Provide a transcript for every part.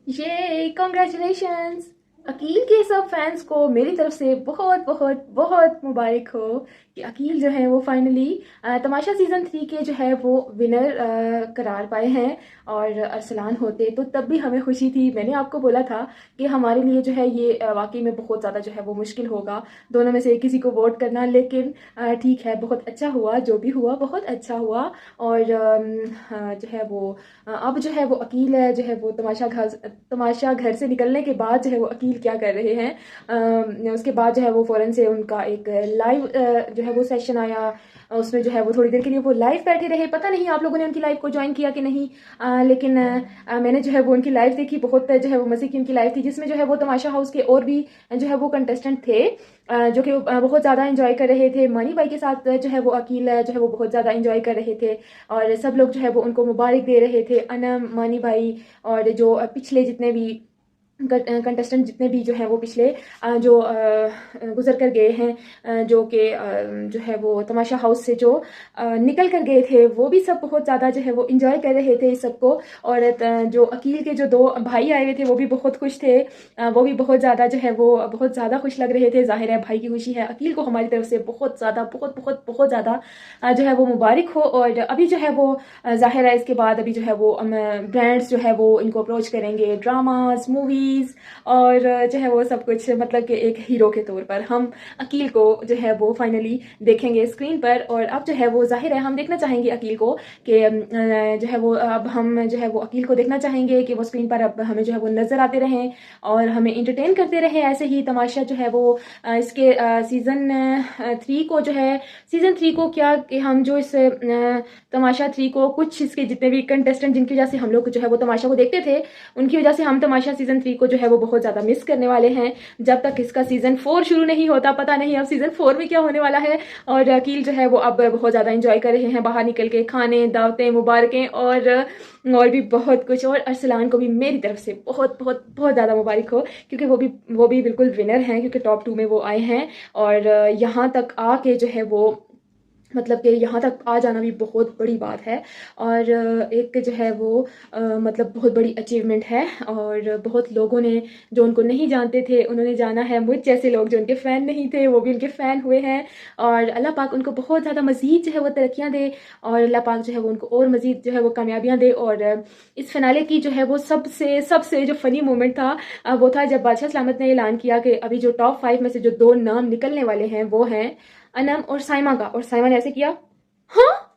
ये कॉन्ग्रेचुलेशंस अकील के सब फैंस को मेरी तरफ से बहुत बहुत बहुत मुबारक हो कि अकील जो है वो फाइनली तमाशा सीज़न 3 के जो है वो विनर करार पाए हैं। और अरसलान होते तो तब भी हमें खुशी थी। मैंने आपको बोला था कि हमारे लिए जो है ये वाकई में बहुत ज़्यादा जो है वो मुश्किल होगा दोनों में से किसी को वोट करना, लेकिन ठीक है, बहुत अच्छा हुआ, जो भी हुआ बहुत अच्छा हुआ। और जो है वो अब जो है वो अकील है जो है वो तमाशा घर से निकलने के बाद जो है वो अकील क्या कर रहे हैं। उसके बाद जो है वो फ़ौरन से उनका एक लाइव जो है वो सेशन आया। उसमें जो है वो थोड़ी देर के लिए वो लाइव बैठे रहे। पता नहीं आप लोगों ने उनकी लाइव को ज्वाइन किया कि नहीं, लेकिन मैंने जो है वो उनकी लाइव देखी। बहुत जो है वो मज़े की उनकी लाइव थी, जिसमें जो है वो तमाशा हाउस के और भी जो है वो कंटेस्टेंट थे, जो कि बहुत ज़्यादा इंजॉय कर रहे थे। मनी भाई के साथ जो है वो अकील जो है वो बहुत ज़्यादा इंजॉय कर रहे थे। और सब लोग जो है वो उनको मुबारक दे रहे थे, अनम, मानी भाई और जो पिछले जितने भी कंटेस्टेंट जितने भी जो हैं वो पिछले जो गुजर कर गए हैं, जो कि जो है वो तमाशा हाउस से जो निकल कर गए थे, वो भी सब बहुत ज़्यादा जो है वो इंजॉय कर रहे थे इस सबको। और जो अकील के जो दो भाई आए हुए थे वो भी बहुत खुश थे। वो भी बहुत ज़्यादा जो है वो बहुत ज़्यादा खुश लग रहे थे। जाहिर है भाई की खुशी है, अकील को हमारी तरफ से बहुत ज़्यादा बहुत बहुत बहुत ज़्यादा जो है वो मुबारक हो। और अभी जो है वो जाहिर है इसके बाद अभी जो है वो ब्रांड्स जो है वो इनको अप्रोच करेंगे, ड्रामाज, मूवीज़ और जो है वो सब कुछ। मतलब कि एक हीरो के तौर पर हम अकील को जो है वो फाइनली देखेंगे स्क्रीन पर। और अब जो है वो जाहिर है हम देखना चाहेंगे अकील को कि जो है वो अब हम जो है वो अकील को देखना चाहेंगे कि वो स्क्रीन पर अब हमें जो है वो नज़र आते रहें और हमें इंटरटेन करते रहें। ऐसे ही तमाशा जो है वो इसके सीज़न 3 को जो है सीज़न 3 को क्या कि हम जो इस तमाशा 3 को कुछ इसके जितने भी कंटेस्टेंट जिनकी वजह से हम लोग जो है वो तमाशा को देखते थे, उनकी वजह से हम तमाशा सीज़न 3 को जो है वो बहुत ज़्यादा मिस करने वाले हैं। जब तक इसका सीज़न 4 शुरू नहीं होता, पता नहीं अब सीज़न 4 में क्या होने वाला है। और अकील जो है वो अब बहुत ज़्यादा इंजॉय कर रहे हैं, बाहर निकल के खाने, दावतें, मुबारकें और भी बहुत कुछ। और अरसलान को भी मेरी तरफ से बहुत बहुत बहुत ज़्यादा मुबारक हो, क्योंकि वो भी बिल्कुल विनर हैं, क्योंकि टॉप 2 में वो आए हैं। और यहाँ तक आके जो है वो मतलब कि यहाँ तक आ जाना भी बहुत बड़ी बात है। और एक जो है वो मतलब बहुत बड़ी अचीवमेंट है। और बहुत लोगों ने जो उनको नहीं जानते थे उन्होंने जाना है, मुझ जैसे लोग जो उनके फ़ैन नहीं थे वो भी उनके फ़ैन हुए हैं। और अल्लाह पाक उनको बहुत ज़्यादा मज़ीद जो है वो तरक्कियाँ दे, और अल्लाह पाक जो है वो उनको और मज़ीद जो है वो कामयाबियाँ दे। और इस फिनाले की जो है वो सबसे सबसे जो फ़नी मोमेंट था वो था जब बादशाह सलामत ने ऐलान किया कि अभी जो टॉप 5 में से जो 2 नाम निकलने वाले हैं वो हैं अनम और साइमा का। और साइमा ने ऐसे किया, हाँ,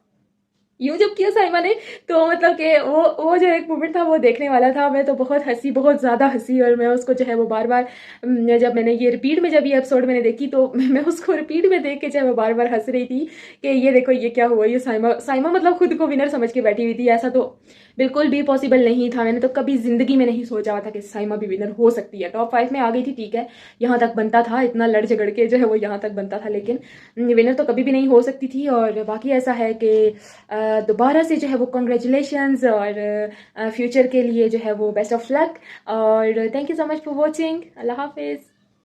यूं जब किया साइमा ने, तो मतलब कि वो जो एक मोमेंट था वो देखने वाला था। मैं तो बहुत हंसी, बहुत ज़्यादा हंसी। और मैं उसको जो है वो बार बार जब मैंने ये रिपीट में जब ये एपिसोड मैंने देखी तो मैं उसको रिपीट में देख के जो है मैं बार बार हंस रही थी कि ये देखो ये क्या हुआ। ये साइमा साइमा मतलब खुद को विनर समझ के बैठी हुई थी। ऐसा तो बिल्कुल भी पॉसिबल नहीं था। मैंने तो कभी ज़िंदगी में नहीं सोचा था कि साइमा भी विनर हो सकती है। टॉप 5 में आ गई थी, ठीक है, यहाँ तक बनता था, इतना लड़ झगड़ के जो है वो यहाँ तक बनता था, लेकिन विनर तो कभी भी नहीं हो सकती थी। और बाकी ऐसा है कि दोबारा से जो है वो कॉन्ग्रेचुलेशंस, और फ्यूचर के लिए जो है वो बेस्ट ऑफ लक। और thank you so much for watching. अल्लाह हाफिज़।